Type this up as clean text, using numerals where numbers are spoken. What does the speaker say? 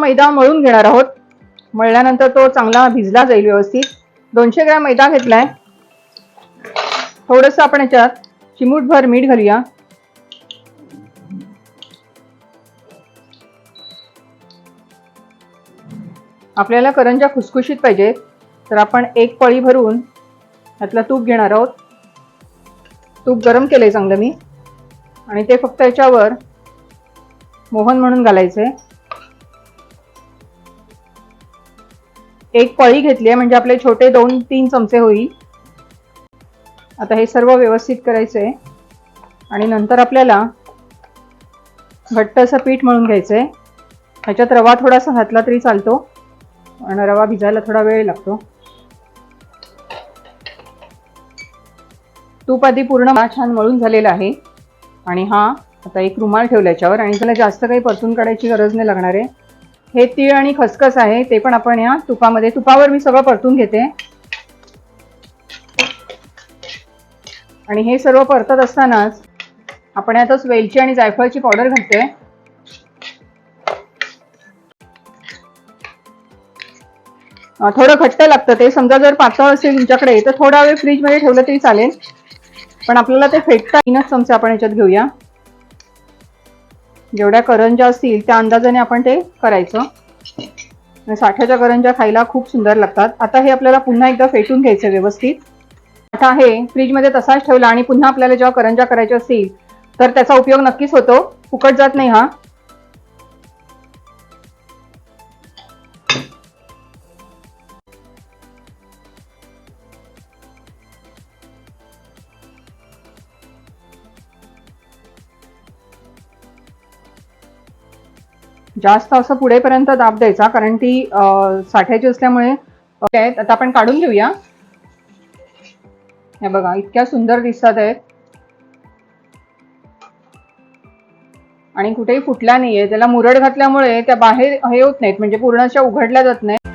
मैदा मळून घेणार आहोत. मळल्यानंतर तो चांगला भिजला जाईल व्यवस्थित. 200 ग्रॅम मैदा घेतलाय. थोडंसं आपण याच्यात चिमूटभर मीठ घालूया. आपल्याला करंज्या खुसखुशीत पाहिजेत, तर आपण एक पळी भरून यातलं तूप घेणार आहोत. तूप गरम केलंय चांगलं मी, आणि ते फक्त याच्यावर मोहन म्हणून घालायचंय. एक पळी घेतली आहे, म्हणजे आपले छोटे 2-3 चमचे होईल. आता हे सर्व व्यवस्थित करायचंय आणि नंतर आपल्याला घट्ट असं पीठ मळून घ्यायचंय. ह्याच्यात रवा थोडासा घातला तरी चालतो, आणि रवा भिजायला थोडा वेळ लागतो. तूप आधी पूर्ण छान मळून झालेला आहे, आणि हा आता एक रुमाल ठेवला याच्यावर, आणि त्याला जास्त काही परतून काढायची गरज नाही लागणार आहे. हे तीळ आणि खसखस आहे, ते पण आपण या तुपावर मी सगळं परतून घेते. आणि हे सर्व परतत असतानाच आपण यातच वेलची आणि जायफळची पावडर घालते. थोडं घट्ट लागतं ते. समजा जर पातळ असेल तुमच्याकडे तर थोडा वेळ फ्रीजमध्ये ठेवलं तरी चालेल, पण आपल्याला ते फेटता 3 चमचे आपण याच्यात घेऊया. जेवढ्या करंज्या असतील त्या अंदाजाने आपण ते करायचं. साठ्याच्या करंज्या खायला खूप सुंदर लागतात. आता हे आपल्याला पुन्हा एकदा फेटून घ्यायचं व्यवस्थित. आता हे फ्रीजमध्ये तसाच ठेवला, आणि पुन्हा आपल्याला जेव्हा करंज्या करायच्या असतील तर त्याचा उपयोग नक्कीच होतो, फुकट जात नाही हा. जास्त असं पुढेपर्यंत दाब द्यायचा, कारण ती साठ्याची असल्यामुळे. आता आपण काढून घेऊया. हे बघा, इतक्या सुंदर दिसतात आहेत, आणि कुठेही फुटला नाहीये. त्याला मुरड घातल्यामुळे त्या बाहेर हे होत नाहीत, म्हणजे पूर्ण अशा उघडल्या जात नाही.